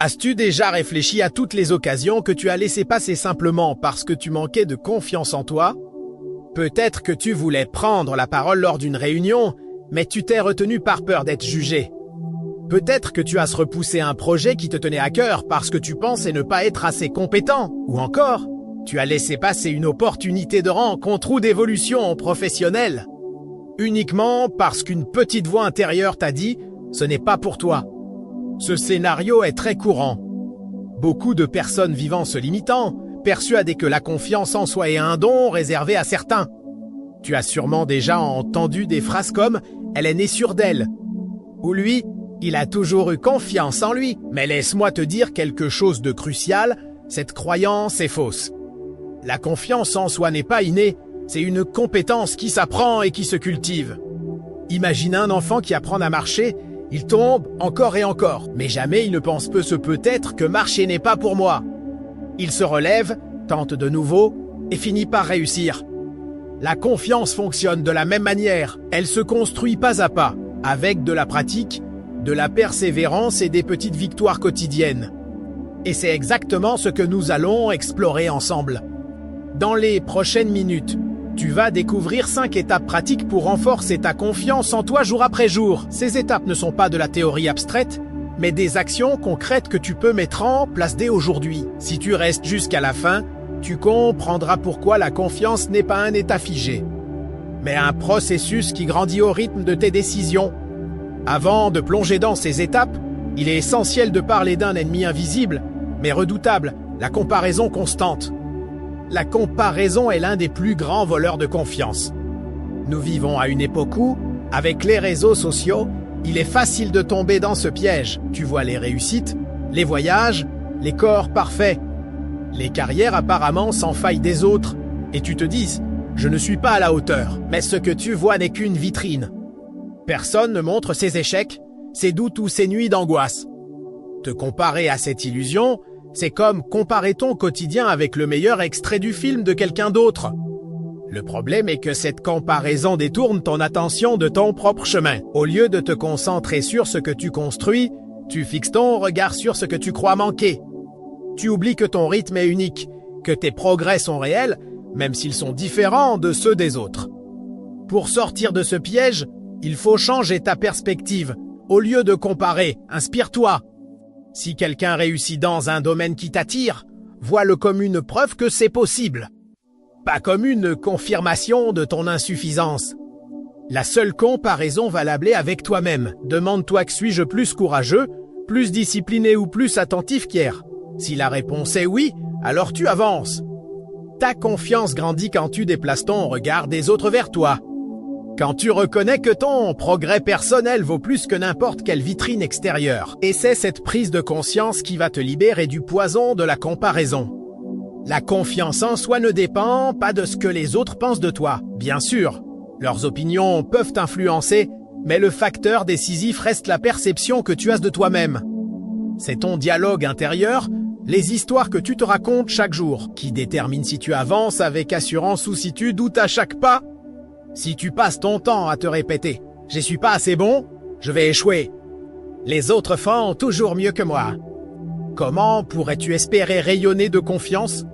As-tu déjà réfléchi à toutes les occasions que tu as laissées passer simplement parce que tu manquais de confiance en toi? Peut-être que tu voulais prendre la parole lors d'une réunion, mais tu t'es retenu par peur d'être jugé. Peut-être que tu as repoussé un projet qui te tenait à cœur parce que tu pensais ne pas être assez compétent. Ou encore, tu as laissé passer une opportunité de rencontre ou d'évolution professionnelle. Uniquement parce qu'une petite voix intérieure t'a dit « ce n'est pas pour toi ». Ce scénario est très courant. Beaucoup de personnes vivant se limitant, persuadées que la confiance en soi est un don réservé à certains. Tu as sûrement déjà entendu des phrases comme « elle est née sûre d'elle » ou « lui, il a toujours eu confiance en lui ». Mais laisse-moi te dire quelque chose de crucial, cette croyance est fausse. La confiance en soi n'est pas innée, c'est une compétence qui s'apprend et qui se cultive. Imagine un enfant qui apprend à marcher, il tombe encore et encore, mais jamais il ne pense peut-être que marcher n'est pas pour moi. Il se relève, tente de nouveau et finit par réussir. La confiance fonctionne de la même manière, elle se construit pas à pas, avec de la pratique, de la persévérance et des petites victoires quotidiennes. Et c'est exactement ce que nous allons explorer ensemble. Dans les prochaines minutes, tu vas découvrir 5 étapes pratiques pour renforcer ta confiance en toi jour après jour. Ces étapes ne sont pas de la théorie abstraite, mais des actions concrètes que tu peux mettre en place dès aujourd'hui. Si tu restes jusqu'à la fin, tu comprendras pourquoi la confiance n'est pas un état figé, mais un processus qui grandit au rythme de tes décisions. Avant de plonger dans ces étapes, il est essentiel de parler d'un ennemi invisible, mais redoutable, la comparaison constante. La comparaison est l'un des plus grands voleurs de confiance. Nous vivons à une époque où, avec les réseaux sociaux, il est facile de tomber dans ce piège. Tu vois les réussites, les voyages, les corps parfaits, les carrières apparemment sans faille des autres, et tu te dis « je ne suis pas à la hauteur ». Mais ce que tu vois n'est qu'une vitrine. Personne ne montre ses échecs, ses doutes ou ses nuits d'angoisse. Te comparer à cette illusion, c'est comme comparer ton quotidien avec le meilleur extrait du film de quelqu'un d'autre. Le problème est que cette comparaison détourne ton attention de ton propre chemin. Au lieu de te concentrer sur ce que tu construis, tu fixes ton regard sur ce que tu crois manquer. Tu oublies que ton rythme est unique, que tes progrès sont réels, même s'ils sont différents de ceux des autres. Pour sortir de ce piège, il faut changer ta perspective. Au lieu de comparer, inspire-toi. Si quelqu'un réussit dans un domaine qui t'attire, vois-le comme une preuve que c'est possible, pas comme une confirmation de ton insuffisance. La seule comparaison valable est avec toi-même. Demande-toi que suis-je plus courageux, plus discipliné ou plus attentif qu'hier. Si la réponse est oui, alors tu avances. Ta confiance grandit quand tu déplaces ton regard des autres vers toi. Quand tu reconnais que ton progrès personnel vaut plus que n'importe quelle vitrine extérieure. Et c'est cette prise de conscience qui va te libérer du poison de la comparaison. La confiance en soi ne dépend pas de ce que les autres pensent de toi. Bien sûr, leurs opinions peuvent t'influencer, mais le facteur décisif reste la perception que tu as de toi-même. C'est ton dialogue intérieur, les histoires que tu te racontes chaque jour, qui déterminent si tu avances avec assurance ou si tu doutes à chaque pas. Si tu passes ton temps à te répéter « je suis pas assez bon, je vais échouer », les autres font toujours mieux que moi. Comment pourrais-tu espérer rayonner de confiance?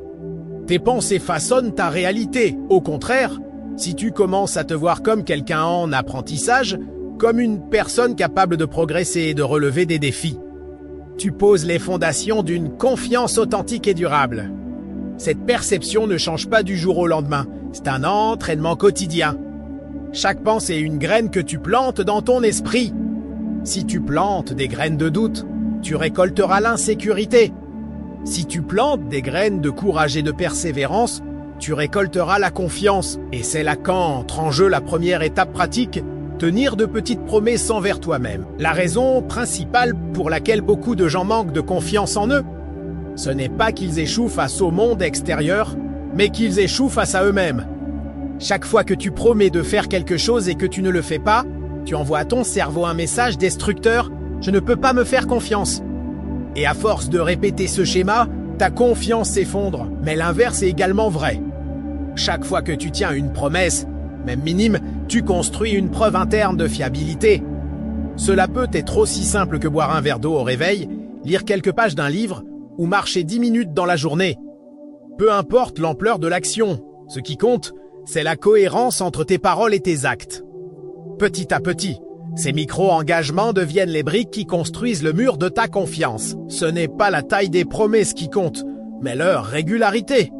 Tes pensées façonnent ta réalité. Au contraire, si tu commences à te voir comme quelqu'un en apprentissage, comme une personne capable de progresser et de relever des défis, tu poses les fondations d'une confiance authentique et durable. Cette perception ne change pas du jour au lendemain, c'est un entraînement quotidien. Chaque pensée est une graine que tu plantes dans ton esprit. Si tu plantes des graines de doute, tu récolteras l'insécurité. Si tu plantes des graines de courage et de persévérance, tu récolteras la confiance. Et c'est là qu'entre en jeu la première étape pratique, tenir de petites promesses envers toi-même. La raison principale pour laquelle beaucoup de gens manquent de confiance en eux, ce n'est pas qu'ils échouent face au monde extérieur, mais qu'ils échouent face à eux-mêmes. Chaque fois que tu promets de faire quelque chose et que tu ne le fais pas, tu envoies à ton cerveau un message destructeur « je ne peux pas me faire confiance ». Et à force de répéter ce schéma, ta confiance s'effondre. Mais l'inverse est également vrai. Chaque fois que tu tiens une promesse, même minime, tu construis une preuve interne de fiabilité. Cela peut être aussi simple que boire un verre d'eau au réveil lire quelques pages d'un livre ou marcher 10 minutes dans la journée. Peu importe l'ampleur de l'action, ce qui compte, c'est la cohérence entre tes paroles et tes actes. Petit à petit, ces micro-engagements deviennent les briques qui construisent le mur de ta confiance. Ce n'est pas la taille des promesses qui compte, mais leur régularité.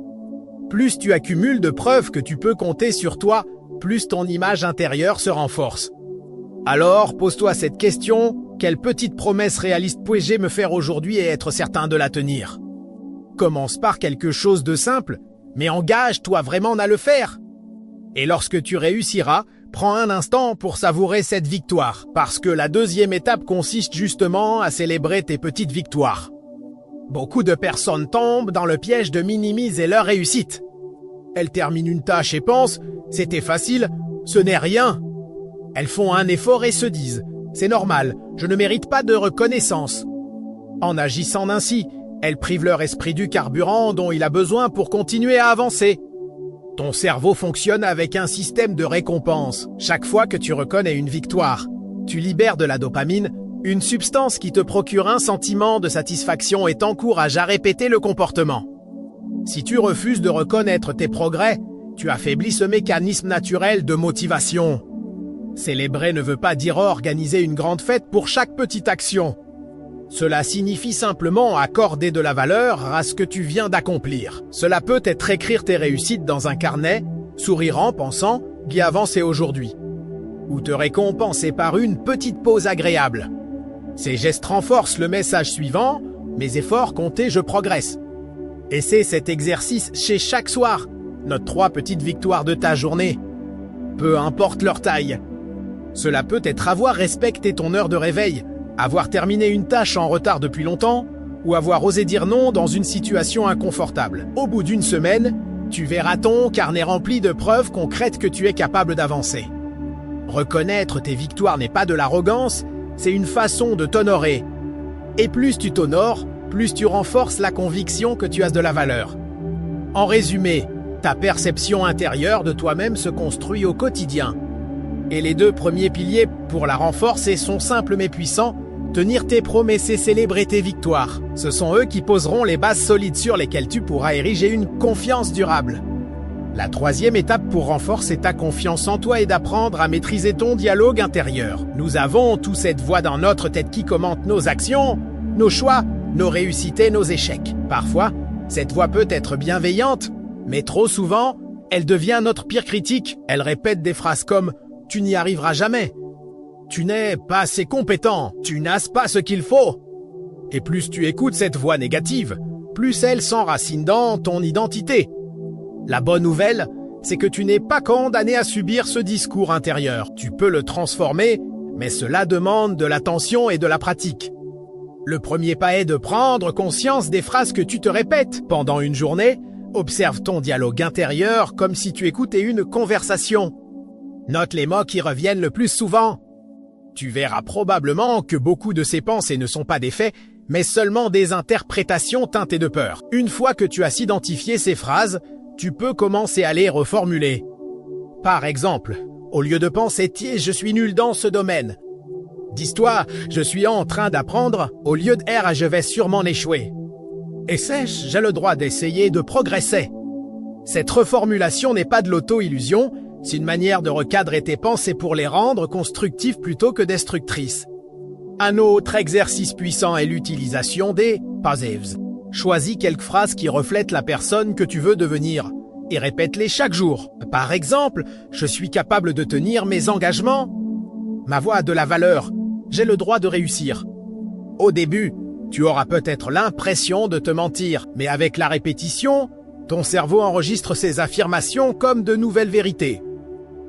Plus tu accumules de preuves que tu peux compter sur toi, plus ton image intérieure se renforce. Alors, pose-toi cette question, quelle petite promesse réaliste puis-je me faire aujourd'hui et être certain de la tenir? Commence par quelque chose de simple, mais engage-toi vraiment à le faire. Et lorsque tu réussiras, prends un instant pour savourer cette victoire, parce que la deuxième étape consiste justement à célébrer tes petites victoires. Beaucoup de personnes tombent dans le piège de minimiser leur réussite. Elles terminent une tâche et pensent « c'était facile, ce n'est rien ». Elles font un effort et se disent « c'est normal, je ne mérite pas de reconnaissance ». En agissant ainsi, elles privent leur esprit du carburant dont il a besoin pour continuer à avancer. Ton cerveau fonctionne avec un système de récompense. Chaque fois que tu reconnais une victoire, tu libères de la dopamine, une substance qui te procure un sentiment de satisfaction et t'encourage à répéter le comportement. Si tu refuses de reconnaître tes progrès, tu affaiblis ce mécanisme naturel de motivation. Célébrer ne veut pas dire organiser une grande fête pour chaque petite action. Cela signifie simplement accorder de la valeur à ce que tu viens d'accomplir. Cela peut être écrire tes réussites dans un carnet, sourire en pensant « Guy avancé aujourd'hui » ou te récompenser par une petite pause agréable. Ces gestes renforcent le message suivant « Mes efforts comptés, je progresse ». Essaie cet exercice chez chaque soir. Note 3 petites victoires de ta journée. Peu importe leur taille. Cela peut être avoir respecté ton heure de réveil, avoir terminé une tâche en retard depuis longtemps, ou avoir osé dire non dans une situation inconfortable. Au bout d'une semaine, tu verras ton carnet rempli de preuves concrètes que tu es capable d'avancer. Reconnaître tes victoires n'est pas de l'arrogance, c'est une façon de t'honorer. Et plus tu t'honores, plus tu renforces la conviction que tu as de la valeur. En résumé, ta perception intérieure de toi-même se construit au quotidien. Et les deux premiers piliers pour la renforcer sont simples mais puissants, tenir tes promesses et célébrer tes victoires. Ce sont eux qui poseront les bases solides sur lesquelles tu pourras ériger une confiance durable. La troisième étape pour renforcer ta confiance en toi est d'apprendre à maîtriser ton dialogue intérieur. Nous avons tous cette voix dans notre tête qui commente nos actions, nos choix, nos réussites et nos échecs. Parfois, cette voix peut être bienveillante, mais trop souvent, elle devient notre pire critique. Elle répète des phrases comme « tu n'y arriveras jamais »,« tu n'es pas assez compétent »,« tu n'as pas ce qu'il faut ». Et plus tu écoutes cette voix négative, plus elle s'enracine dans ton identité. La bonne nouvelle, c'est que tu n'es pas condamné à subir ce discours intérieur. Tu peux le transformer, mais cela demande de l'attention et de la pratique. Le premier pas est de prendre conscience des phrases que tu te répètes pendant une journée. Observe ton dialogue intérieur comme si tu écoutais une conversation. Note les mots qui reviennent le plus souvent. Tu verras probablement que beaucoup de ces pensées ne sont pas des faits, mais seulement des interprétations teintées de peur. Une fois que tu as identifié ces phrases, tu peux commencer à les reformuler. Par exemple, au lieu de penser « je suis nul dans ce domaine », dis-toi « je suis en train d'apprendre » au lieu de « je vais sûrement échouer ». Et sais-je, j'ai le droit d'essayer de progresser. Cette reformulation n'est pas de l'auto-illusion, c'est une manière de recadrer tes pensées pour les rendre constructives plutôt que destructrices. Un autre exercice puissant est l'utilisation des positives. Choisis quelques phrases qui reflètent la personne que tu veux devenir et répète-les chaque jour. Par exemple, je suis capable de tenir mes engagements. Ma voix a de la valeur. J'ai le droit de réussir. Au début, tu auras peut-être l'impression de te mentir, mais avec la répétition, ton cerveau enregistre ces affirmations comme de nouvelles vérités.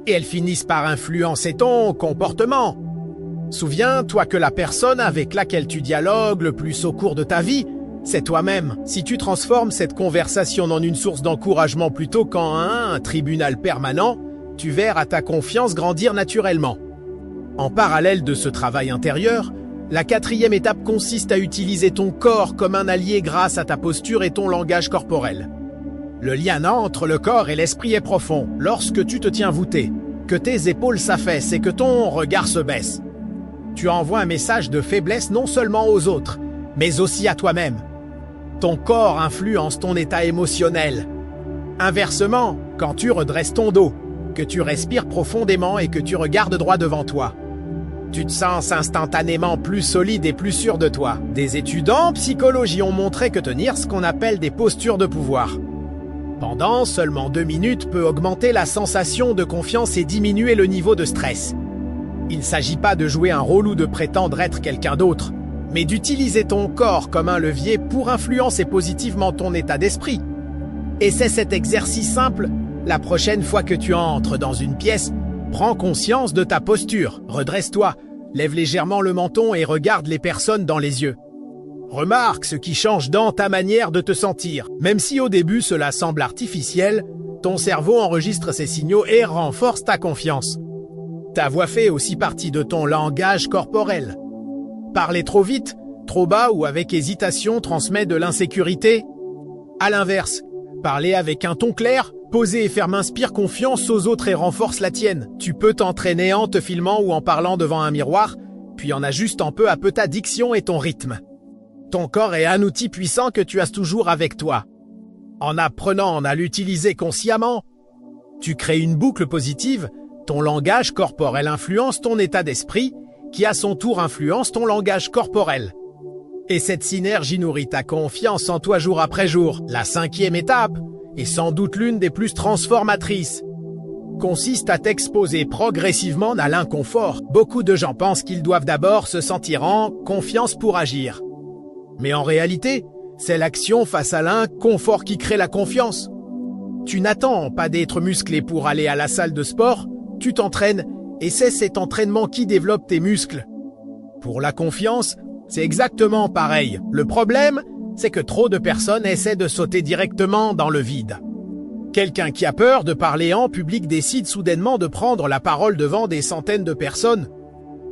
Et elles finissent par influencer ton comportement. Souviens-toi que la personne avec laquelle tu dialogues le plus au cours de ta vie, c'est toi-même. Si tu transformes cette conversation en une source d'encouragement plutôt qu'en un tribunal permanent, tu verras ta confiance grandir naturellement. En parallèle de ce travail intérieur, la quatrième étape consiste à utiliser ton corps comme un allié grâce à ta posture et ton langage corporel. Le lien entre le corps et l'esprit est profond. Lorsque tu te tiens voûté, que tes épaules s'affaissent et que ton regard se baisse, tu envoies un message de faiblesse non seulement aux autres, mais aussi à toi-même. Ton corps influence ton état émotionnel. Inversement, quand tu redresses ton dos, que tu respires profondément et que tu regardes droit devant toi, tu te sens instantanément plus solide et plus sûr de toi. Des études en psychologie ont montré que tenir ce qu'on appelle des postures de pouvoir pendant seulement 2 minutes peut augmenter la sensation de confiance et diminuer le niveau de stress. Il ne s'agit pas de jouer un rôle ou de prétendre être quelqu'un d'autre, mais d'utiliser ton corps comme un levier pour influencer positivement ton état d'esprit. Et c'est cet exercice simple. La prochaine fois que tu entres dans une pièce, prends conscience de ta posture, redresse-toi, lève légèrement le menton et regarde les personnes dans les yeux. Remarque ce qui change dans ta manière de te sentir. Même si au début cela semble artificiel, ton cerveau enregistre ces signaux et renforce ta confiance. Ta voix fait aussi partie de ton langage corporel. Parler trop vite, trop bas ou avec hésitation transmet de l'insécurité. À l'inverse, parler avec un ton clair, posé et ferme inspire confiance aux autres et renforce la tienne. Tu peux t'entraîner en te filmant ou en parlant devant un miroir, puis en ajustant peu à peu ta diction et ton rythme. Ton corps est un outil puissant que tu as toujours avec toi. En apprenant à l'utiliser consciemment, tu crées une boucle positive, ton langage corporel influence ton état d'esprit, qui à son tour influence ton langage corporel. Et cette synergie nourrit ta confiance en toi jour après jour. La 5e étape, et sans doute l'une des plus transformatrices, consiste à t'exposer progressivement à l'inconfort. Beaucoup de gens pensent qu'ils doivent d'abord se sentir en confiance pour agir. Mais en réalité, c'est l'action face à l'inconfort qui crée la confiance. Tu n'attends pas d'être musclé pour aller à la salle de sport, tu t'entraînes et c'est cet entraînement qui développe tes muscles. Pour la confiance, c'est exactement pareil. Le problème, c'est que trop de personnes essaient de sauter directement dans le vide. Quelqu'un qui a peur de parler en public décide soudainement de prendre la parole devant des centaines de personnes.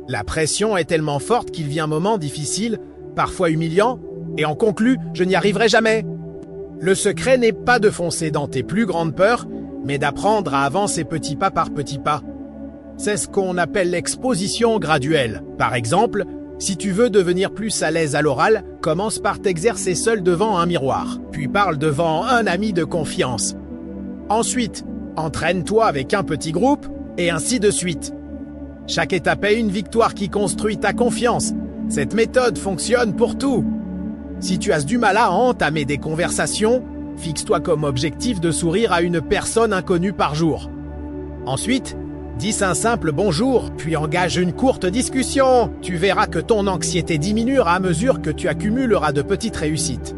La pression est tellement forte qu'il vient un moment difficile, parfois humiliant, et en conclut « je n'y arriverai jamais ». Le secret n'est pas de foncer dans tes plus grandes peurs, mais d'apprendre à avancer petit pas par petit pas. C'est ce qu'on appelle l'exposition graduelle. Par exemple, si tu veux devenir plus à l'aise à l'oral, commence par t'exercer seul devant un miroir, puis parle devant un ami de confiance. Ensuite, entraîne-toi avec un petit groupe, et ainsi de suite. Chaque étape est une victoire qui construit ta confiance. Cette méthode fonctionne pour tout. Si tu as du mal à entamer des conversations, fixe-toi comme objectif de sourire à une personne inconnue par jour. Ensuite, dis un simple bonjour, puis engage une courte discussion. Tu verras que ton anxiété diminuera à mesure que tu accumuleras de petites réussites.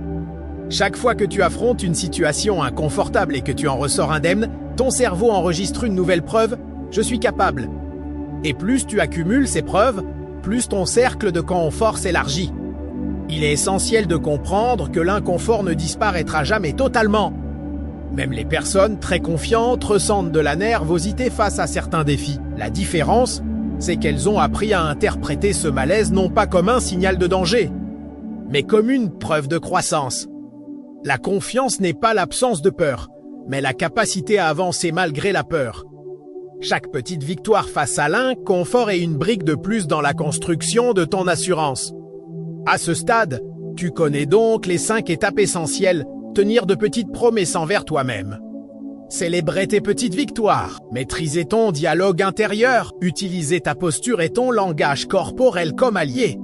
Chaque fois que tu affrontes une situation inconfortable et que tu en ressors indemne, ton cerveau enregistre une nouvelle preuve « je suis capable ». Et plus tu accumules ces preuves, plus ton cercle de confort s'élargit. Il est essentiel de comprendre que l'inconfort ne disparaîtra jamais totalement. Même les personnes très confiantes ressentent de la nervosité face à certains défis. La différence, c'est qu'elles ont appris à interpréter ce malaise non pas comme un signal de danger, mais comme une preuve de croissance. La confiance n'est pas l'absence de peur, mais la capacité à avancer malgré la peur. Chaque petite victoire face à l'inconfort est une brique de plus dans la construction de ton assurance. À ce stade, tu connais donc les 5 étapes essentielles, tenir de petites promesses envers toi-même. Célébrer tes petites victoires, maîtriser ton dialogue intérieur, utiliser ta posture et ton langage corporel comme alliés.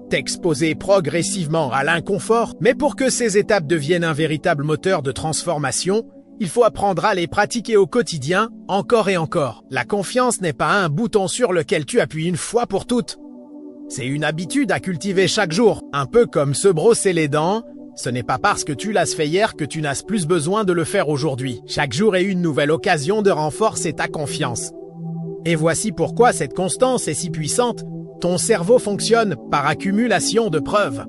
T'exposer progressivement à l'inconfort, mais pour que ces étapes deviennent un véritable moteur de transformation, il faut apprendre à les pratiquer au quotidien, encore et encore. La confiance n'est pas un bouton sur lequel tu appuies une fois pour toutes. C'est une habitude à cultiver chaque jour, un peu comme se brosser les dents. Ce n'est pas parce que tu l'as fait hier que tu n'as plus besoin de le faire aujourd'hui. Chaque jour est une nouvelle occasion de renforcer ta confiance. Et voici pourquoi cette constance est si puissante. Ton cerveau fonctionne par accumulation de preuves.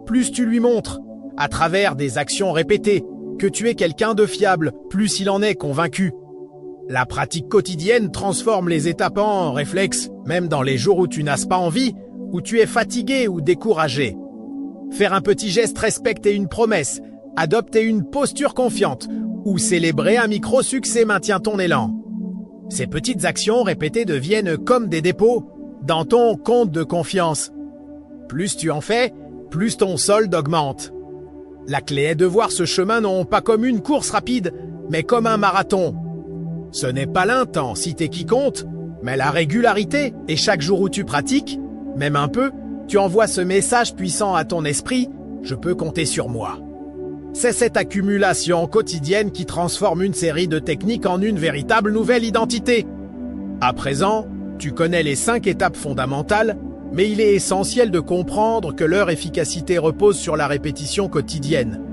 Plus tu lui montres, à travers des actions répétées, que tu es quelqu'un de fiable, plus il en est convaincu. La pratique quotidienne transforme les étapes en réflexes, même dans les jours où tu n'as pas envie, où tu es fatigué ou découragé. Faire un petit geste respecter une promesse, adopter une posture confiante ou célébrer un micro-succès maintient ton élan. Ces petites actions répétées deviennent comme des dépôts dans ton compte de confiance. Plus tu en fais, plus ton solde augmente. La clé est de voir ce chemin non pas comme une course rapide, mais comme un marathon. Ce n'est pas l'intensité qui compte, mais la régularité. Et chaque jour où tu pratiques, même un peu, tu envoies ce message puissant à ton esprit « Je peux compter sur moi ». C'est cette accumulation quotidienne qui transforme une série de techniques en une véritable nouvelle identité. À présent, tu connais les 5 étapes fondamentales, mais il est essentiel de comprendre que leur efficacité repose sur la répétition quotidienne.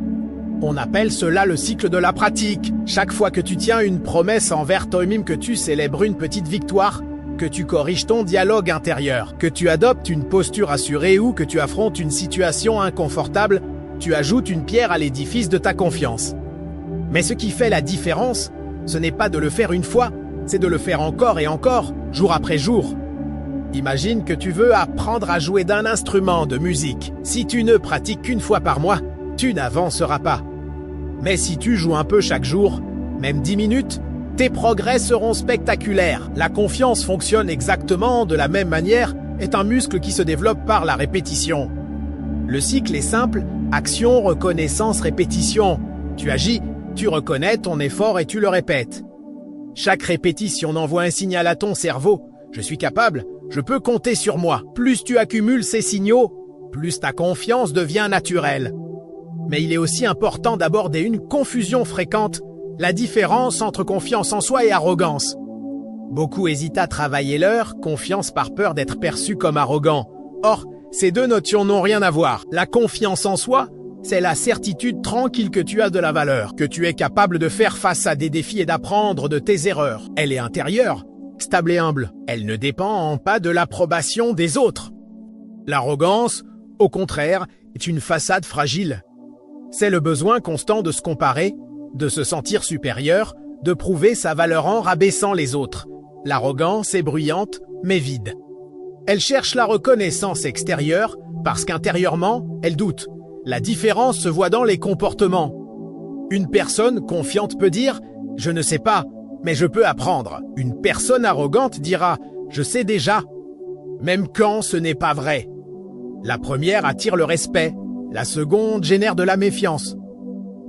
On appelle cela le cycle de la pratique. Chaque fois que tu tiens une promesse envers toi-même, que tu célèbres une petite victoire, que tu corriges ton dialogue intérieur, que tu adoptes une posture assurée ou que tu affrontes une situation inconfortable, tu ajoutes une pierre à l'édifice de ta confiance. Mais ce qui fait la différence, ce n'est pas de le faire une fois, c'est de le faire encore et encore, jour après jour. Imagine que tu veux apprendre à jouer d'un instrument de musique. Si tu ne pratiques qu'une fois par mois, tu n'avanceras pas. Mais si tu joues un peu chaque jour, même 10 minutes, tes progrès seront spectaculaires. La confiance fonctionne exactement de la même manière, est un muscle qui se développe par la répétition. Le cycle est simple, action, reconnaissance, répétition. Tu agis, tu reconnais ton effort et tu le répètes. Chaque répétition envoie un signal à ton cerveau. Je suis capable, je peux compter sur moi. Plus tu accumules ces signaux, plus ta confiance devient naturelle. Mais il est aussi important d'aborder une confusion fréquente, la différence entre confiance en soi et arrogance. Beaucoup hésitent à travailler leur confiance par peur d'être perçus comme arrogants. Or, ces deux notions n'ont rien à voir. La confiance en soi, c'est la certitude tranquille que tu as de la valeur, que tu es capable de faire face à des défis et d'apprendre de tes erreurs. Elle est intérieure, stable et humble. Elle ne dépend pas de l'approbation des autres. L'arrogance, au contraire, est une façade fragile. C'est le besoin constant de se comparer, de se sentir supérieur, de prouver sa valeur en rabaissant les autres. L'arrogance est bruyante, mais vide. Elle cherche la reconnaissance extérieure parce qu'intérieurement, elle doute. La différence se voit dans les comportements. Une personne confiante peut dire « Je ne sais pas, mais je peux apprendre ». Une personne arrogante dira « Je sais déjà », même quand ce n'est pas vrai. La première attire le respect, la seconde génère de la méfiance.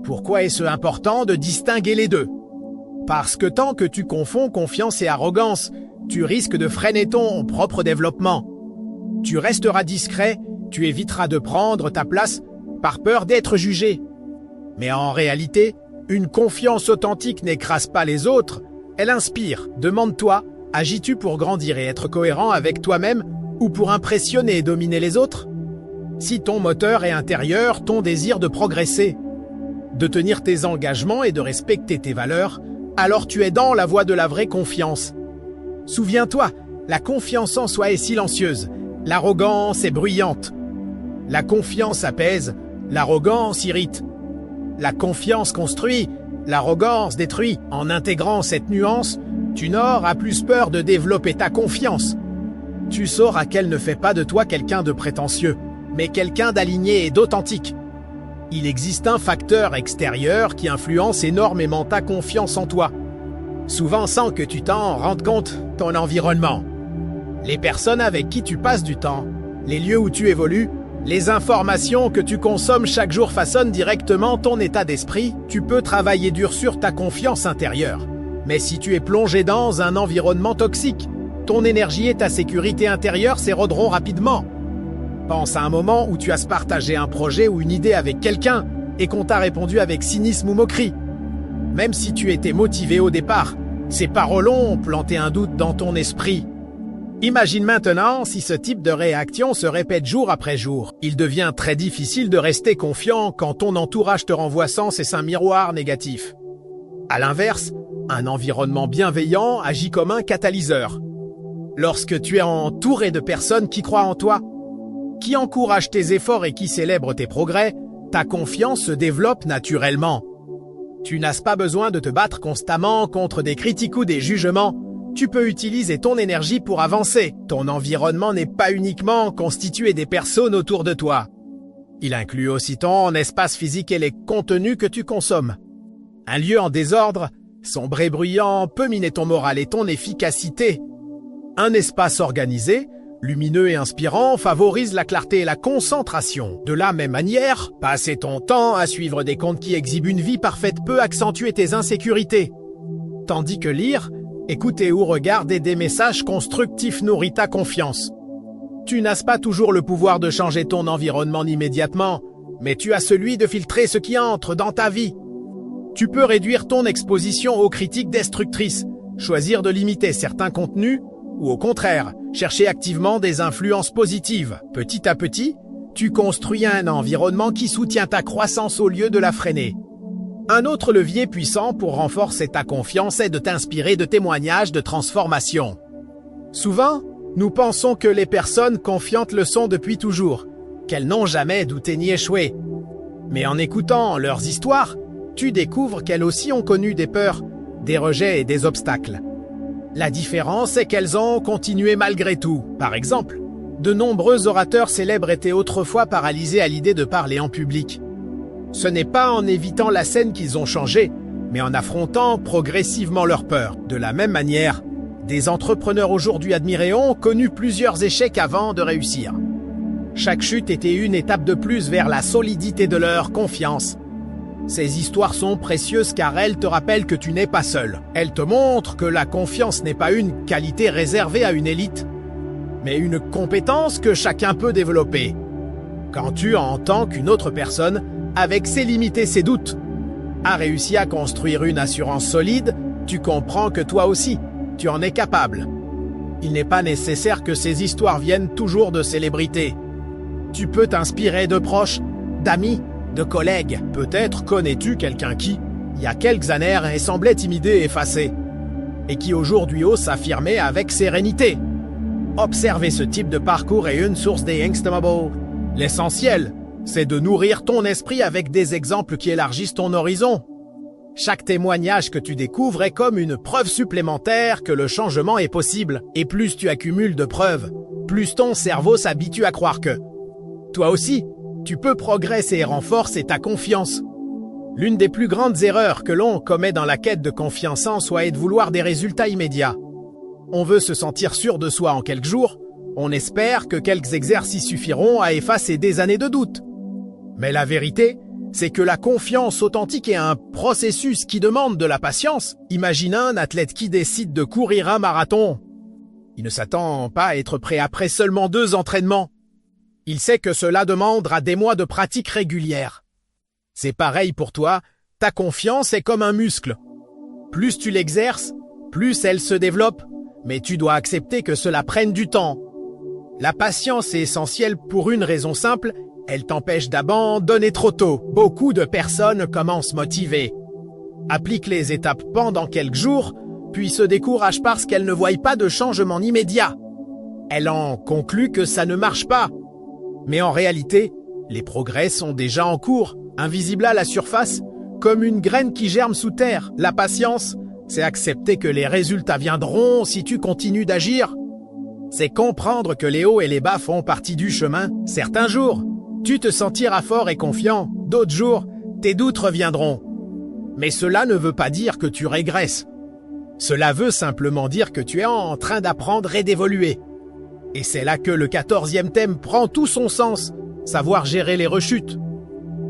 Pourquoi est-ce important de distinguer les deux? Parce que tant que tu confonds confiance et arrogance, tu risques de freiner ton propre développement. Tu resteras discret, tu éviteras de prendre ta place par peur d'être jugé. Mais en réalité, une confiance authentique n'écrase pas les autres, elle inspire. Demande-toi, agis-tu pour grandir et être cohérent avec toi-même ou pour impressionner et dominer les autres? Si ton moteur est intérieur, ton désir de progresser, de tenir tes engagements et de respecter tes valeurs, alors tu es dans la voie de la vraie confiance. Souviens-toi, la confiance en soi est silencieuse, l'arrogance est bruyante. La confiance apaise, l'arrogance irrite. La confiance construit, l'arrogance détruit. En intégrant cette nuance, tu n'auras plus peur de développer ta confiance. Tu sauras qu'elle ne fait pas de toi quelqu'un de prétentieux, mais quelqu'un d'aligné et d'authentique. Il existe un facteur extérieur qui influence énormément ta confiance en toi. Souvent sans que tu t'en rendes compte, ton environnement. Les personnes avec qui tu passes du temps, les lieux où tu évolues, les informations que tu consommes chaque jour façonnent directement ton état d'esprit. Tu peux travailler dur sur ta confiance intérieure. Mais si tu es plongé dans un environnement toxique, ton énergie et ta sécurité intérieure s'éroderont rapidement. Pense à un moment où tu as partagé un projet ou une idée avec quelqu'un et qu'on t'a répondu avec cynisme ou moquerie. Même si tu étais motivé au départ, ces paroles ont planté un doute dans ton esprit. Imagine maintenant si ce type de réaction se répète jour après jour. Il devient très difficile de rester confiant quand ton entourage te renvoie sans cesse un miroir négatif. À l'inverse, un environnement bienveillant agit comme un catalyseur. Lorsque tu es entouré de personnes qui croient en toi, qui encouragent tes efforts et qui célèbrent tes progrès, ta confiance se développe naturellement. Tu n'as pas besoin de te battre constamment contre des critiques ou des jugements. Tu peux utiliser ton énergie pour avancer. Ton environnement n'est pas uniquement constitué des personnes autour de toi. Il inclut aussi ton espace physique et les contenus que tu consommes. Un lieu en désordre, sombre et bruyant, peut miner ton moral et ton efficacité. Un espace organisé lumineux et inspirant, favorise la clarté et la concentration. De la même manière, passer ton temps à suivre des comptes qui exhibent une vie parfaite peut accentuer tes insécurités. Tandis que lire, écouter ou regarder des messages constructifs nourrit ta confiance. Tu n'as pas toujours le pouvoir de changer ton environnement immédiatement, mais tu as celui de filtrer ce qui entre dans ta vie. Tu peux réduire ton exposition aux critiques destructrices, choisir de limiter certains contenus, ou au contraire, chercher activement des influences positives. Petit à petit, tu construis un environnement qui soutient ta croissance au lieu de la freiner. Un autre levier puissant pour renforcer ta confiance est de t'inspirer de témoignages de transformation. Souvent, nous pensons que les personnes confiantes le sont depuis toujours, qu'elles n'ont jamais douté ni échoué. Mais en écoutant leurs histoires, tu découvres qu'elles aussi ont connu des peurs, des rejets et des obstacles. La différence est qu'elles ont continué malgré tout. Par exemple, de nombreux orateurs célèbres étaient autrefois paralysés à l'idée de parler en public. Ce n'est pas en évitant la scène qu'ils ont changé, mais en affrontant progressivement leurs peurs. De la même manière, des entrepreneurs aujourd'hui admirés ont connu plusieurs échecs avant de réussir. Chaque chute était une étape de plus vers la solidité de leur confiance. Ces histoires sont précieuses car elles te rappellent que tu n'es pas seul. Elles te montrent que la confiance n'est pas une qualité réservée à une élite, mais une compétence que chacun peut développer. Quand tu, en tant qu'une autre personne, avec ses limites et ses doutes, as réussi à construire une assurance solide, tu comprends que toi aussi, tu en es capable. Il n'est pas nécessaire que ces histoires viennent toujours de célébrités. Tu peux t'inspirer de proches, d'amis, de collègues. Peut-être connais-tu quelqu'un qui, il y a quelques années, semblait timidé et effacé, et qui aujourd'hui ose s'affirmer avec sérénité. Observer ce type de parcours est une source d'inspiration. L'essentiel, c'est de nourrir ton esprit avec des exemples qui élargissent ton horizon. Chaque témoignage que tu découvres est comme une preuve supplémentaire que le changement est possible. Et plus tu accumules de preuves, plus ton cerveau s'habitue à croire que toi aussi, tu peux progresser et renforcer ta confiance. L'une des plus grandes erreurs que l'on commet dans la quête de confiance en soi est de vouloir des résultats immédiats. On veut se sentir sûr de soi en quelques jours, on espère que quelques exercices suffiront à effacer des années de doute. Mais la vérité, c'est que la confiance authentique est un processus qui demande de la patience. Imagine un athlète qui décide de courir un marathon. Il ne s'attend pas à être prêt après seulement 2 entraînements. Il sait que cela demandera des mois de pratique régulière. C'est pareil pour toi, ta confiance est comme un muscle. Plus tu l'exerces, plus elle se développe, mais tu dois accepter que cela prenne du temps. La patience est essentielle pour une raison simple, elle t'empêche d'abandonner trop tôt. Beaucoup de personnes commencent motivées, appliquent les étapes pendant quelques jours, puis se découragent parce qu'elles ne voient pas de changement immédiat. Elles en concluent que ça ne marche pas. Mais en réalité, les progrès sont déjà en cours, invisibles à la surface, comme une graine qui germe sous terre. La patience, c'est accepter que les résultats viendront si tu continues d'agir. C'est comprendre que les hauts et les bas font partie du chemin. Certains jours, tu te sentiras fort et confiant, d'autres jours, tes doutes reviendront. Mais cela ne veut pas dire que tu régresses. Cela veut simplement dire que tu es en train d'apprendre et d'évoluer. Et c'est là que le 14e thème prend tout son sens, savoir gérer les rechutes.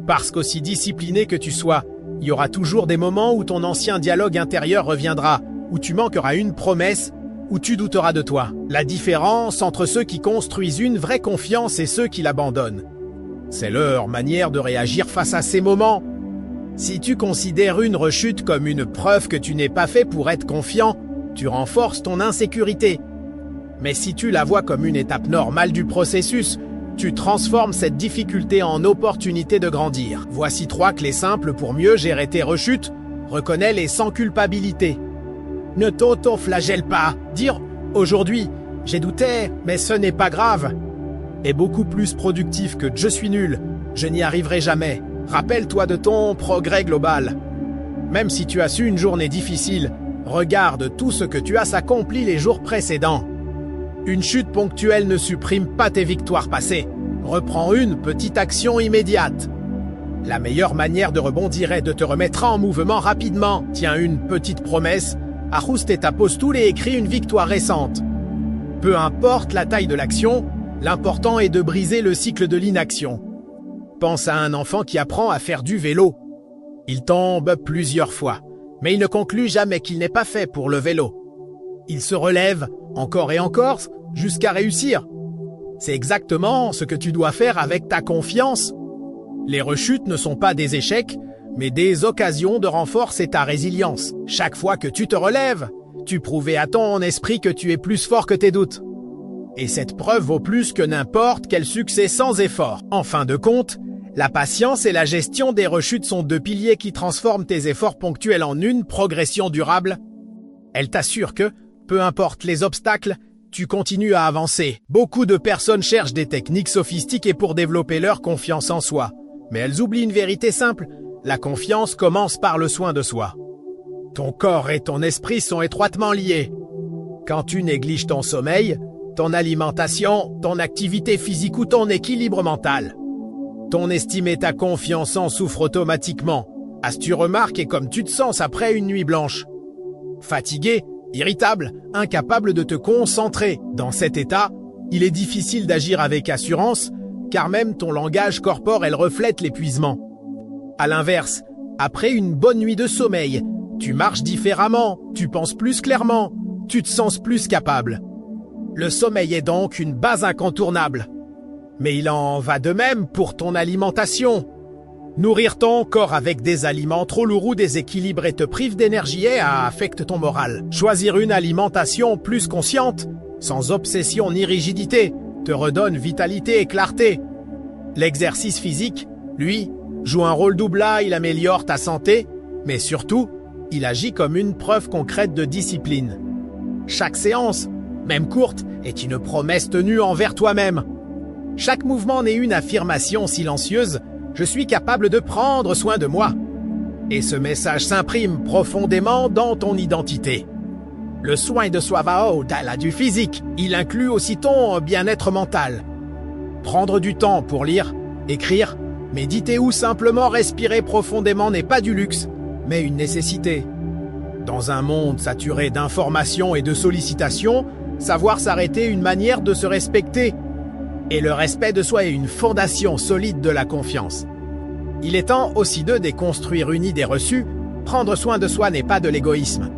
Parce qu'aussi discipliné que tu sois, il y aura toujours des moments où ton ancien dialogue intérieur reviendra, où tu manqueras une promesse, où tu douteras de toi. La différence entre ceux qui construisent une vraie confiance et ceux qui l'abandonnent, c'est leur manière de réagir face à ces moments. Si tu considères une rechute comme une preuve que tu n'es pas fait pour être confiant, tu renforces ton insécurité. Mais si tu la vois comme une étape normale du processus, tu transformes cette difficulté en opportunité de grandir. Voici 3 clés simples pour mieux gérer tes rechutes. Reconnais-les sans culpabilité. Ne t'auto-flagelle pas. Dire « Aujourd'hui, j'ai douté, mais ce n'est pas grave » est beaucoup plus productif que « Je suis nul, je n'y arriverai jamais ». Rappelle-toi de ton progrès global. Même si tu as su une journée difficile, regarde tout ce que tu as accompli les jours précédents. Une chute ponctuelle ne supprime pas tes victoires passées. Reprends une petite action immédiate. La meilleure manière de rebondir est de te remettre en mouvement rapidement. Tiens une petite promesse, ajuste ta posture et écris une victoire récente. Peu importe la taille de l'action, l'important est de briser le cycle de l'inaction. Pense à un enfant qui apprend à faire du vélo. Il tombe plusieurs fois, mais il ne conclut jamais qu'il n'est pas fait pour le vélo. Il se relève encore et encore jusqu'à réussir. C'est exactement ce que tu dois faire avec ta confiance. Les rechutes ne sont pas des échecs, mais des occasions de renforcer ta résilience. Chaque fois que tu te relèves, tu prouves à ton esprit que tu es plus fort que tes doutes. Et cette preuve vaut plus que n'importe quel succès sans effort. En fin de compte, la patience et la gestion des rechutes sont deux piliers qui transforment tes efforts ponctuels en une progression durable. Elle t'assure que, peu importe les obstacles, tu continues à avancer. Beaucoup de personnes cherchent des techniques sophistiquées pour développer leur confiance en soi. Mais elles oublient une vérité simple, la confiance commence par le soin de soi. Ton corps et ton esprit sont étroitement liés. Quand tu négliges ton sommeil, ton alimentation, ton activité physique ou ton équilibre mental, ton estime et ta confiance en souffrent automatiquement. As tu remarqué comme tu te sens après une nuit blanche? Fatigué, irritable, incapable de te concentrer. Dans cet état, il est difficile d'agir avec assurance, car même ton langage corporel reflète l'épuisement. À l'inverse, après une bonne nuit de sommeil, tu marches différemment, tu penses plus clairement, tu te sens plus capable. Le sommeil est donc une base incontournable. Mais il en va de même pour ton alimentation. Nourrir ton corps avec des aliments trop lourds ou déséquilibrés te prive d'énergie et affecte ton moral. Choisir une alimentation plus consciente, sans obsession ni rigidité, te redonne vitalité et clarté. L'exercice physique, lui, joue un rôle double. Il améliore ta santé, mais surtout, il agit comme une preuve concrète de discipline. Chaque séance, même courte, est une promesse tenue envers toi-même. Chaque mouvement n'est une affirmation silencieuse. Je suis capable de prendre soin de moi. Et ce message s'imprime profondément dans ton identité. Le soin de soi va au-delà du physique. Il inclut aussi ton bien-être mental. Prendre du temps pour lire, écrire, méditer ou simplement respirer profondément n'est pas du luxe, mais une nécessité. Dans un monde saturé d'informations et de sollicitations, savoir s'arrêter est une manière de se respecter. Et le respect de soi est une fondation solide de la confiance. Il est temps aussi de déconstruire une idée reçue. Prendre soin de soi n'est pas de l'égoïsme.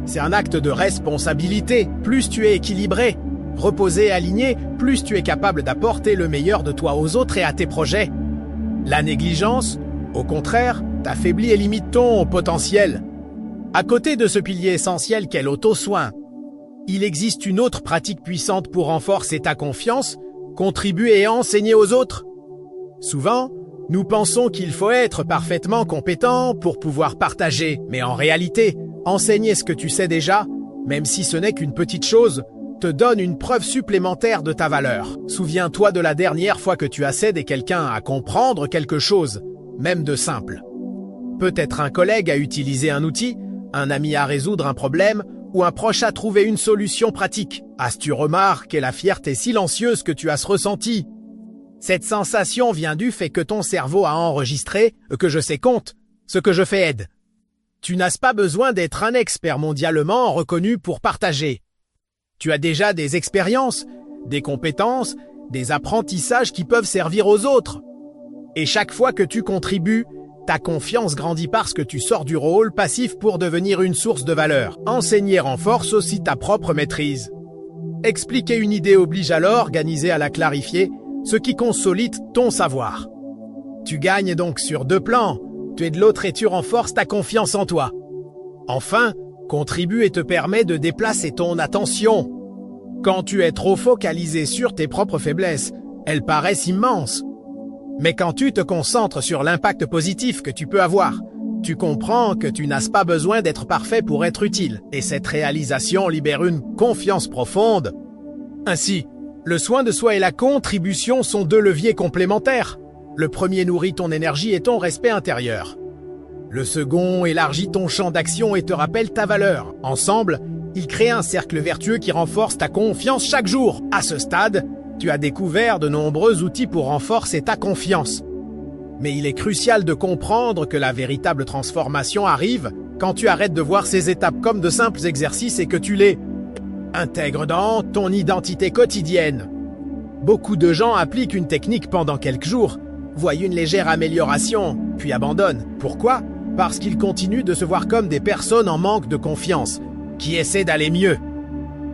C'est un acte de responsabilité. Plus tu es équilibré, reposé et aligné, plus tu es capable d'apporter le meilleur de toi aux autres et à tes projets. La négligence, au contraire, t'affaiblit et limite ton potentiel. À côté de ce pilier essentiel qu'est l'auto-soin, il existe une autre pratique puissante pour renforcer ta confiance, contribuer et enseigner aux autres. Souvent, nous pensons qu'il faut être parfaitement compétent pour pouvoir partager, mais en réalité, enseigner ce que tu sais déjà, même si ce n'est qu'une petite chose, te donne une preuve supplémentaire de ta valeur. Souviens-toi de la dernière fois que tu as aidé quelqu'un à comprendre quelque chose, même de simple. Peut-être un collègue à utiliser un outil, un ami à résoudre un problème, ou un proche à trouver une solution pratique. As-tu remarqué la fierté silencieuse que tu as ressentie? Cette sensation vient du fait que ton cerveau a enregistré que je sais compte, ce que je fais aide. Tu n'as pas besoin d'être un expert mondialement reconnu pour partager. Tu as déjà des expériences, des compétences, des apprentissages qui peuvent servir aux autres. Et chaque fois que tu contribues, ta confiance grandit parce que tu sors du rôle passif pour devenir une source de valeur. Enseigner renforce aussi ta propre maîtrise. Expliquer une idée oblige alors à organiser à la clarifier, ce qui consolide ton savoir. Tu gagnes donc sur deux plans. Tu es de l'autre et tu renforces ta confiance en toi. Enfin, contribue et te permet de déplacer ton attention. Quand tu es trop focalisé sur tes propres faiblesses, elles paraissent immenses. Mais quand tu te concentres sur l'impact positif que tu peux avoir, tu comprends que tu n'as pas besoin d'être parfait pour être utile. Et cette réalisation libère une confiance profonde. Ainsi, le soin de soi et la contribution sont deux leviers complémentaires. Le premier nourrit ton énergie et ton respect intérieur. Le second élargit ton champ d'action et te rappelle ta valeur. Ensemble, ils créent un cercle vertueux qui renforce ta confiance chaque jour. À ce stade, tu as découvert de nombreux outils pour renforcer ta confiance. Mais il est crucial de comprendre que la véritable transformation arrive quand tu arrêtes de voir ces étapes comme de simples exercices et que tu les Intègre dans ton identité quotidienne. Beaucoup de gens appliquent une technique pendant quelques jours, voient une légère amélioration, puis abandonnent. Pourquoi? Parce qu'ils continuent de se voir comme des personnes en manque de confiance, qui essaient d'aller mieux.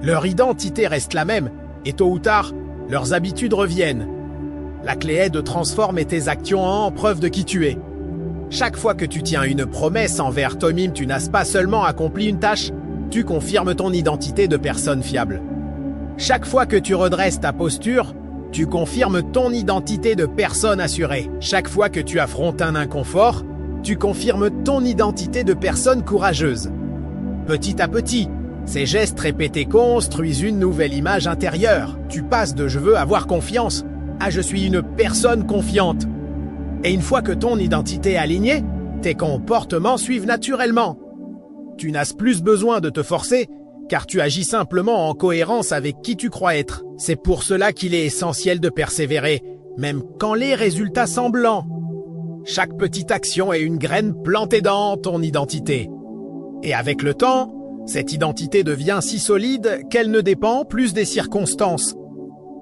Leur identité reste la même, et tôt ou tard, leurs habitudes reviennent. La clé est de transformer tes actions en preuve de qui tu es. Chaque fois que tu tiens une promesse envers toi-même, tu n'as pas seulement accompli une tâche, tu confirmes ton identité de personne fiable. Chaque fois que tu redresses ta posture, tu confirmes ton identité de personne assurée. Chaque fois que tu affrontes un inconfort, tu confirmes ton identité de personne courageuse. Petit à petit, ces gestes répétés construisent une nouvelle image intérieure. Tu passes de « je veux avoir confiance » à « je suis une personne confiante ». Et une fois que ton identité est alignée, tes comportements suivent naturellement. Tu n'as plus besoin de te forcer, car tu agis simplement en cohérence avec qui tu crois être. C'est pour cela qu'il est essentiel de persévérer, même quand les résultats semblent lents. Chaque petite action est une graine plantée dans ton identité. Et avec le temps, cette identité devient si solide qu'elle ne dépend plus des circonstances.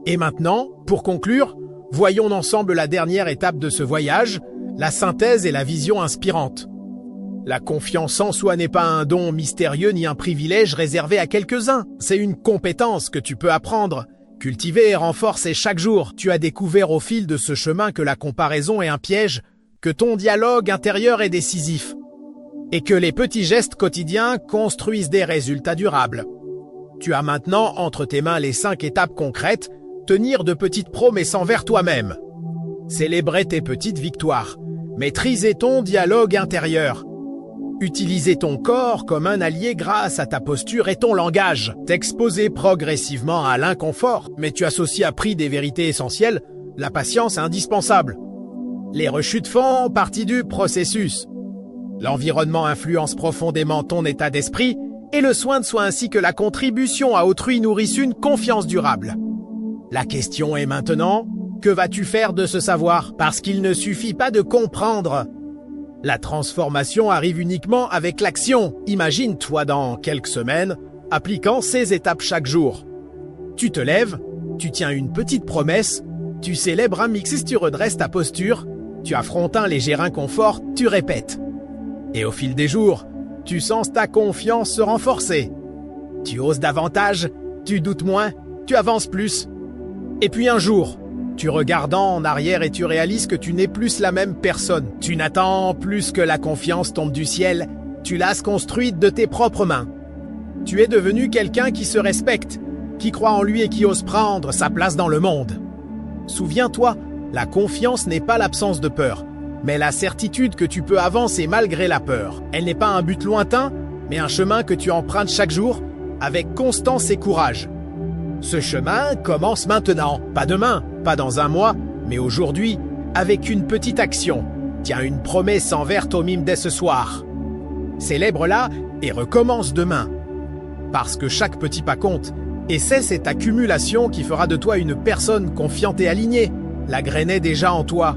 Et maintenant, pour conclure, voyons ensemble la dernière étape de ce voyage, la synthèse et la vision inspirante. La confiance en soi n'est pas un don mystérieux ni un privilège réservé à quelques-uns. C'est une compétence que tu peux apprendre, cultiver et renforcer chaque jour. Tu as découvert au fil de ce chemin que la comparaison est un piège, que ton dialogue intérieur est décisif, et que les petits gestes quotidiens construisent des résultats durables. Tu as maintenant entre tes mains les 5 étapes concrètes, tenir de petites promesses envers toi-même. Célébrer tes petites victoires, maîtriser ton dialogue intérieur. Utiliser ton corps comme un allié grâce à ta posture et ton langage. T'exposer progressivement à l'inconfort, mais tu as aussi appris des vérités essentielles, la patience est indispensable. Les rechutes font partie du processus. L'environnement influence profondément ton état d'esprit et le soin de soi ainsi que la contribution à autrui nourrissent une confiance durable. La question est maintenant, que vas-tu faire de ce savoir? Parce qu'il ne suffit pas de comprendre. La transformation arrive uniquement avec l'action. Imagine-toi dans quelques semaines, appliquant ces étapes chaque jour. Tu te lèves, tu tiens une petite promesse, tu célèbres un mix, tu redresses ta posture, tu affrontes un léger inconfort, tu répètes. Et au fil des jours, tu sens ta confiance se renforcer. Tu oses davantage, tu doutes moins, tu avances plus. Et puis un jour, tu regardes en arrière et tu réalises que tu n'es plus la même personne. Tu n'attends plus que la confiance tombe du ciel, tu l'as construite de tes propres mains. Tu es devenu quelqu'un qui se respecte, qui croit en lui et qui ose prendre sa place dans le monde. Souviens-toi, la confiance n'est pas l'absence de peur, mais la certitude que tu peux avancer malgré la peur. Elle n'est pas un but lointain, mais un chemin que tu empruntes chaque jour avec constance et courage. Ce chemin commence maintenant, pas demain, pas dans un mois, mais aujourd'hui, avec une petite action. Tiens une promesse envers toi-même dès ce soir. Célèbre-la et recommence demain. Parce que chaque petit pas compte, et c'est cette accumulation qui fera de toi une personne confiante et alignée. La graine est déjà en toi.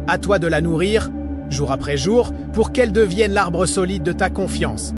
À toi de la nourrir, jour après jour, pour qu'elle devienne l'arbre solide de ta confiance.